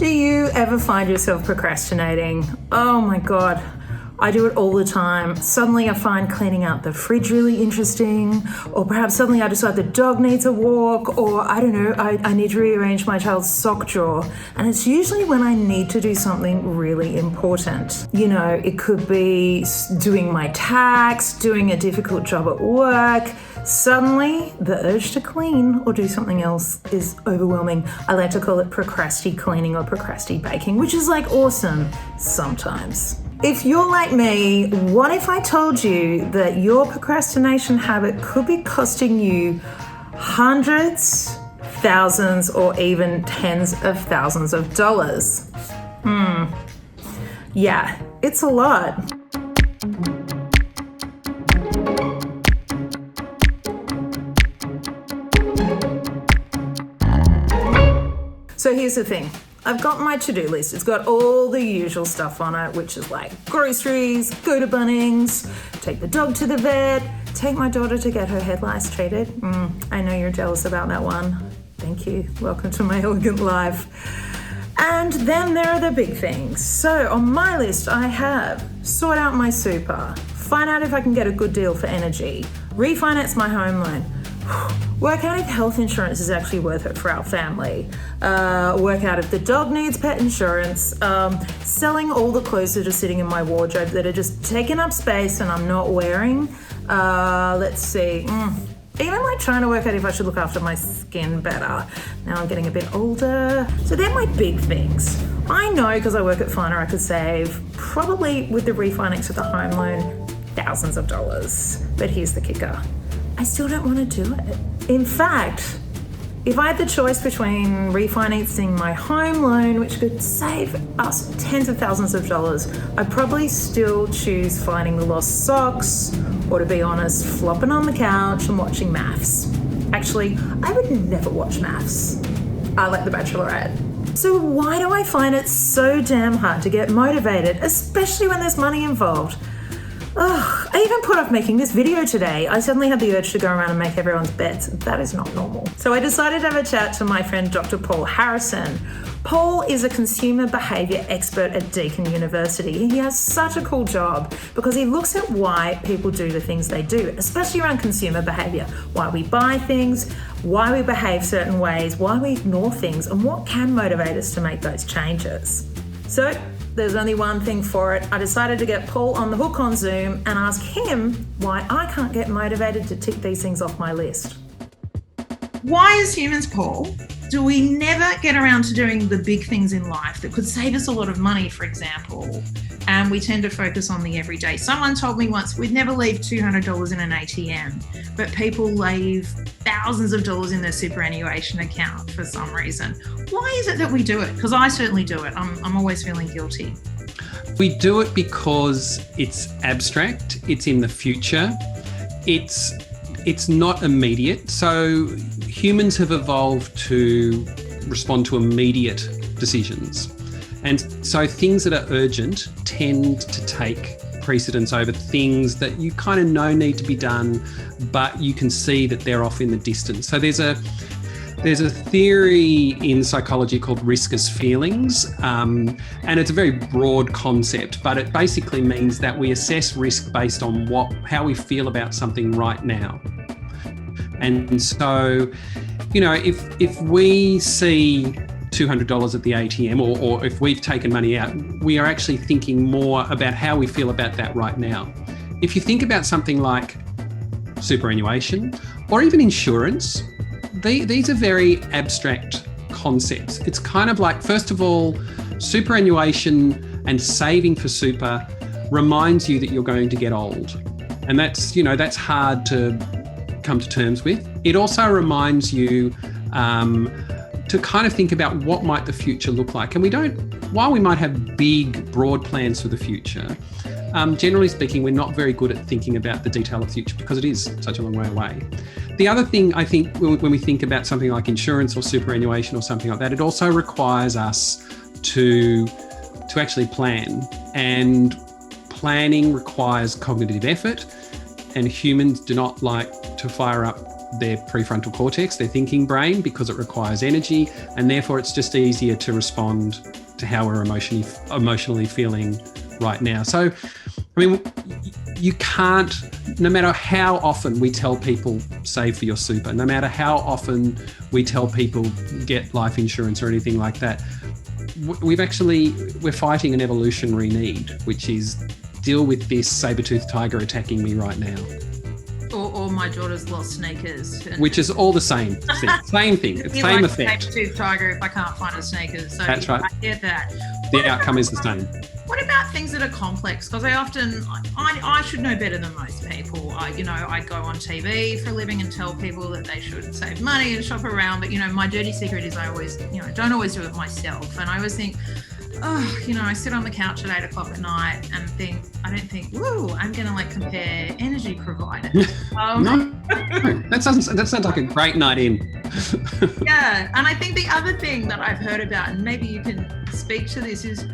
Do you ever find yourself procrastinating? Oh my God, I do it all the time. Suddenly I find cleaning out the fridge really interesting, or perhaps suddenly I decide the dog needs a walk, or I don't know, I need to rearrange my child's sock drawer. And it's usually when I need to do something really important. You know, it could be doing my tax, doing a difficult job at work. Suddenly, the urge to clean or do something else is overwhelming. I like to call it procrastinating or procrastinating, which is like awesome sometimes. If you're like me, what if I told you that your procrastination habit could be costing you hundreds, thousands, or even tens of thousands of dollars? Yeah, it's a lot. So here's the thing. I've got my to-do list. It's got all the usual stuff on it, which is like groceries, go to Bunnings, take the dog to the vet, take my daughter to get her head lice treated. I know you're jealous about that one. Thank you. Welcome to my elegant life. And then there are the big things. So on my list, I have sort out my super, find out if I can get a good deal for energy, refinance my home loan, work out if health insurance is actually worth it for our family, work out if the dog needs pet insurance, selling all the clothes that are sitting in my wardrobe that are just taking up space and I'm not wearing. Let's see, even like trying to work out if I should look after my skin better. Now I'm getting a bit older. So they're my big things. I know because I work at Finer I could save, probably with the refinance of the home loan, thousands of dollars. But here's the kicker. I still don't want to do it. In fact, if I had the choice between refinancing my home loan, which could save us tens of thousands of dollars, I'd probably still choose finding the lost socks, or to be honest, flopping on the couch and watching maths. Actually, I would never watch maths. I like The Bachelorette. So why do I find it so damn hard to get motivated, especially when there's money involved? I even put off making this video today. I suddenly had the urge to go around and make everyone's bets. That is not normal. So I decided to have a chat to my friend Dr. Paul Harrison. Paul is a consumer behaviour expert at Deakin University. He has such a cool job because he looks at why people do the things they do, especially around consumer behaviour. Why we buy things, why we behave certain ways, why we ignore things, and what can motivate us to make those changes. So there's only one thing for it. I decided to get Paul on the hook on Zoom and ask him why I can't get motivated to tick these things off my list. Why, as humans, Paul, do we never get around to doing the big things in life that could save us a lot of money, for example, and we tend to focus on the everyday? Someone told me once we'd never leave $200 in an ATM, but people leave thousands of dollars in their superannuation account for some reason. Why is it that we do it? Because I certainly do it. I'm always feeling guilty. We do it because it's abstract, it's in the future, it's not immediate. So humans have evolved to respond to immediate decisions. And so things that are urgent tend to take precedence over things that you kind of know need to be done, but you can see that they're off in the distance. So there's a theory in psychology called risk as feelings, and it's a very broad concept, but it basically means that we assess risk based on how we feel about something right now. And so, you know, if we see $200 at the ATM, or if we've taken money out, we are actually thinking more about how we feel about that right now. If you think about something like superannuation or even insurance, these are very abstract concepts. It's kind of like, first of all, superannuation and saving for super reminds you that you're going to get old. And that's hard to come to terms with. It also reminds you to kind of think about what might the future look like. And while we might have big, broad plans for the future, generally speaking, we're not very good at thinking about the detail of the future because it is such a long way away. The other thing, I think, when we think about something like insurance or superannuation or something like that, it also requires us to actually plan. And planning requires cognitive effort, and humans do not like to fire up their prefrontal cortex, their thinking brain, because it requires energy, and therefore it's just easier to respond to how we're emotionally feeling right now. So, I mean, you can't, no matter how often we tell people save for your super, no matter how often we tell people get life insurance or anything like that, we're fighting an evolutionary need, which is deal with this saber-toothed tiger attacking me right now. Or my daughter's lost sneakers. Which is all the same thing. Same thing. It's same like effect. Saber-toothed tiger if I can't find her sneakers. So that's right. I get that. The outcome is the same. What about things that are complex? Because I should know better than most people. I go on TV for a living and tell people that they should save money and shop around. But, my dirty secret is I always, don't always do it myself. And I always think, I sit on the couch at 8 o'clock at night and I don't think, woo, I'm going to compare energy providers. No, that sounds like a great night in. Yeah. And I think the other thing that I've heard about, and maybe you can speak to this, is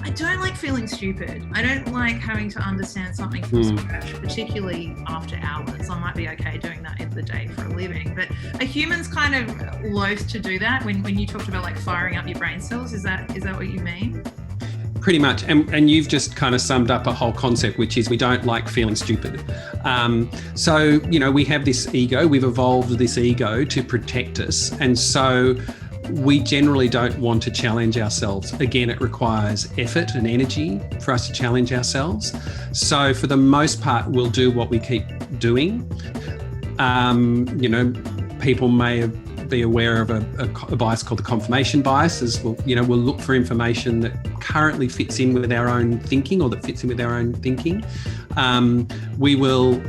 I don't like feeling stupid. I don't like having to understand something from scratch, particularly after hours. I might be okay doing that in the day for a living, but are humans kind of loath to do that? When you talked about firing up your brain cells, is that what you mean? Pretty much. And you've just kind of summed up a whole concept, which is we don't like feeling stupid. So, we have this ego, we've evolved this ego to protect us. And so we generally don't want to challenge ourselves. Again, it requires effort and energy for us to challenge ourselves. So for the most part, we'll do what we keep doing. People may be aware of a bias called the confirmation bias, as we'll look for information that currently fits in with our own thinking or that fits in with our own thinking. We will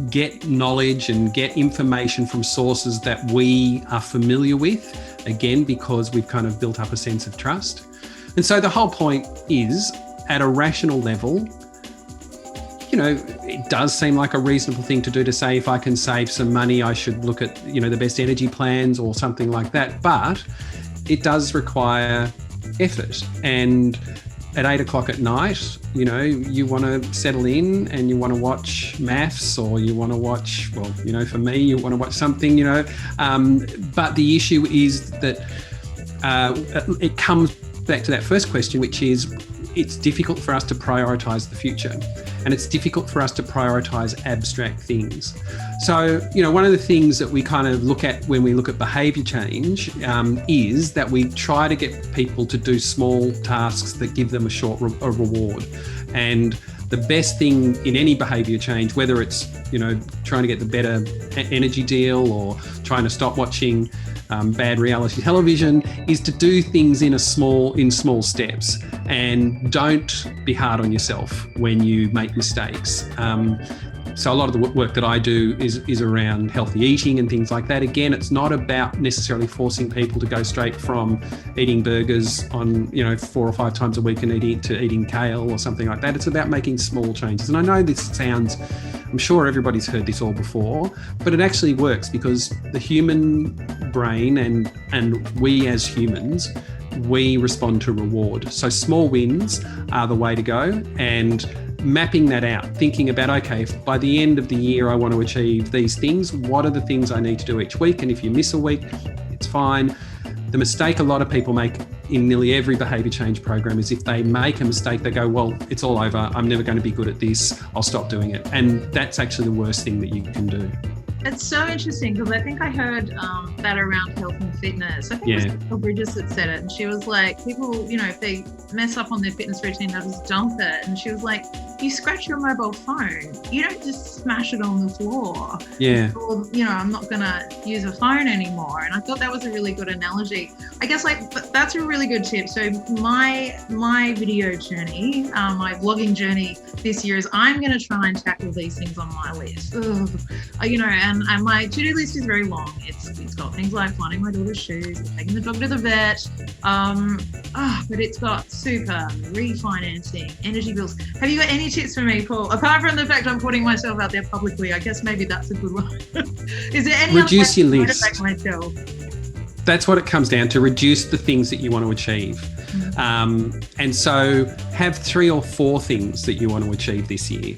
get knowledge and get information from sources that we are familiar with, again, because we've kind of built up a sense of trust. And so the whole point is, at a rational level, it does seem like a reasonable thing to do to say, if I can save some money, I should look at, the best energy plans or something like that. But it does require effort. And at 8 o'clock at night, you want to settle in and you want to watch maths, or you want to watch, for me, you want to watch something, but the issue is that it comes back to that first question, which is it's difficult for us to prioritize the future, and it's difficult for us to prioritize abstract things. So, one of the things that we kind of look at when we look at behaviour change is that we try to get people to do small tasks that give them a reward. And the best thing in any behaviour change, whether it's, trying to get the better energy deal or trying to stop watching bad reality television, is to do things in small steps, and don't be hard on yourself when you make mistakes. So a lot of the work that I do is around healthy eating and things like that. Again, it's not about necessarily forcing people to go straight from eating burgers on 4 or 5 times a week and eating kale or something like that. It's about making small changes. And I know this sounds, I'm sure everybody's heard this all before, but it actually works, because the human brain and we as humans, we respond to reward. So small wins are the way to go, and mapping that out, thinking about, okay, if by the end of the year I want to achieve these things, what are the things I need to do each week? And if you miss a week, it's fine. The mistake a lot of people make in nearly every behaviour change program is, if they make a mistake, they go, well, it's all over, I'm never going to be good at this, I'll stop doing it. And that's actually the worst thing that you can do. It's so interesting, because I think I heard that around health and fitness. I think it was Carol Bridges that said it, and she was like, people, if they mess up on their fitness routine, they'll just dump it. And she was like, you scratch your mobile phone, you don't just smash it on the floor. Yeah. Or, I'm not going to use a phone anymore. And I thought that was a really good analogy. I guess that's a really good tip. So my video journey, my vlogging journey this year is, I'm going to try and tackle these things on my list. And my to-do list is very long. It's got things like finding my daughter's shoes, taking the dog to the vet, but it's got super, refinancing, energy bills. Have you got any tips for me, Paul? Apart from the fact I'm putting myself out there publicly, I guess maybe that's a good one. Is there any Reduce other your way list. to motivate myself? That's what it comes down to, reduce the things that you want to achieve. And so have 3 or 4 things that you want to achieve this year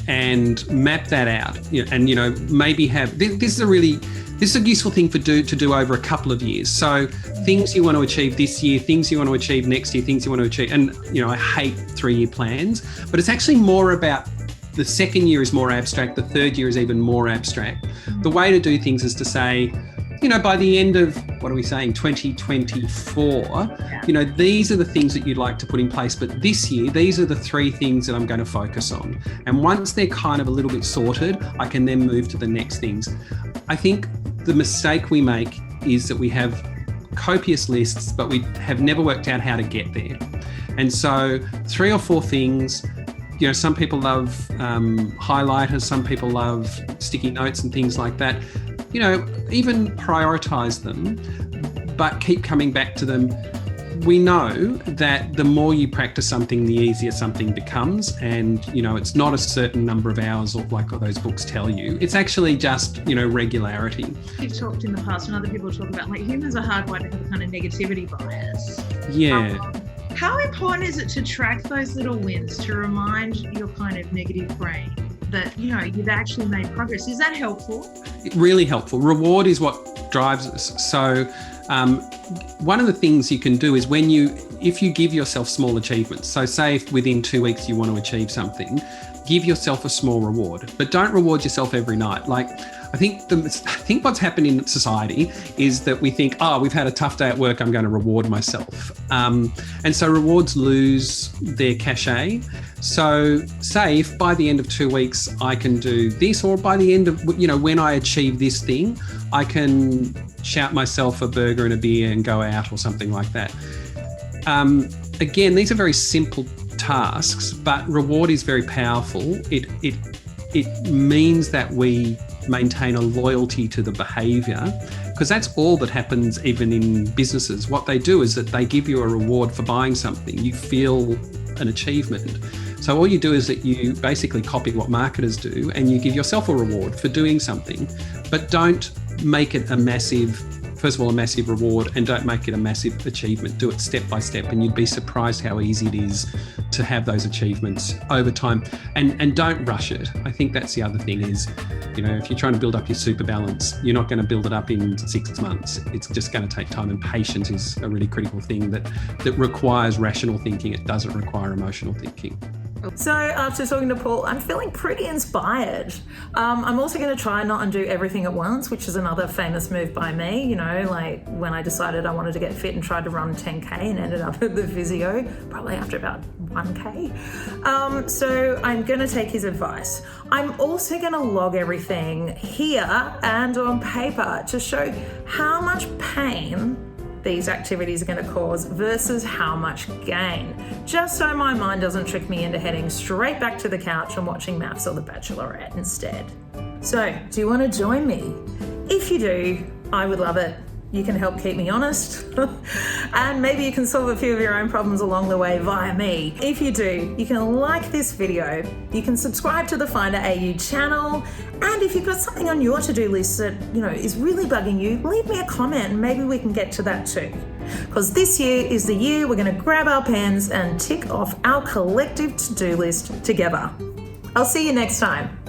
and map that out. And, maybe have, this is a useful thing to do over a couple of years. So things you want to achieve this year, things you want to achieve next year, things you want to achieve. And, I hate 3-year plans, but it's actually more about the second year is more abstract. The third year is even more abstract. The way to do things is to say, by the end of, 2024, these are the things that you'd like to put in place. But this year, these are the 3 things that I'm going to focus on. And once they're kind of a little bit sorted, I can then move to the next things. I think the mistake we make is that we have copious lists, but we have never worked out how to get there. And so 3 or 4 things. Some people love highlighters, some people love sticky notes and things like that. Even prioritize them, but keep coming back to them. We know that the more you practice something, the easier something becomes. And, it's not a certain number of hours like those books tell you. It's actually just, regularity. You've talked in the past, and other people talk about, humans are hardwired to have a kind of negativity bias. Yeah. How important is it to track those little wins, to remind your kind of negative brain that, you've actually made progress? Is that helpful? Really helpful. Reward is what drives us. So one of the things you can do is if you give yourself small achievements, so say if within 2 weeks you want to achieve something, give yourself a small reward, but don't reward yourself every night. I think what's happened in society is that we think, we've had a tough day at work, I'm going to reward myself. And so rewards lose their cachet. So say if by the end of 2 weeks I can do this, or by the end of, when I achieve this thing, I can shout myself a burger and a beer and go out or something like that. Again, these are very simple tasks, but reward is very powerful. It means that we maintain a loyalty to the behaviour, because that's all that happens even in businesses. What they do is that they give you a reward for buying something. You feel an achievement. So all you do is that you basically copy what marketers do, and you give yourself a reward for doing something, but don't make it a massive reward, and don't make it a massive achievement. Do it step by step, and you'd be surprised how easy it is to have those achievements over time. And don't rush it. I think that's the other thing is, if you're trying to build up your super balance, you're not going to build it up in 6 months. It's just going to take time, and patience is a really critical thing that requires rational thinking. It doesn't require emotional thinking. So after talking to Paul, I'm feeling pretty inspired. I'm also going to try not and do everything at once, which is another famous move by me. When I decided I wanted to get fit and tried to run 10K and ended up at the physio, probably after about 1K. So I'm going to take his advice. I'm also going to log everything here and on paper to show how much pain these activities are going to cause versus how much gain, just so my mind doesn't trick me into heading straight back to the couch and watching Maths or The Bachelorette instead. So, do you want to join me? If you do, I would love it. You can help keep me honest, and maybe you can solve a few of your own problems along the way via me. If you do, you can like this video, you can subscribe to the Finder AU channel, and if you've got something on your to-do list that, is really bugging you, leave me a comment and maybe we can get to that too. Because this year is the year we're going to grab our pens and tick off our collective to-do list together. I'll see you next time.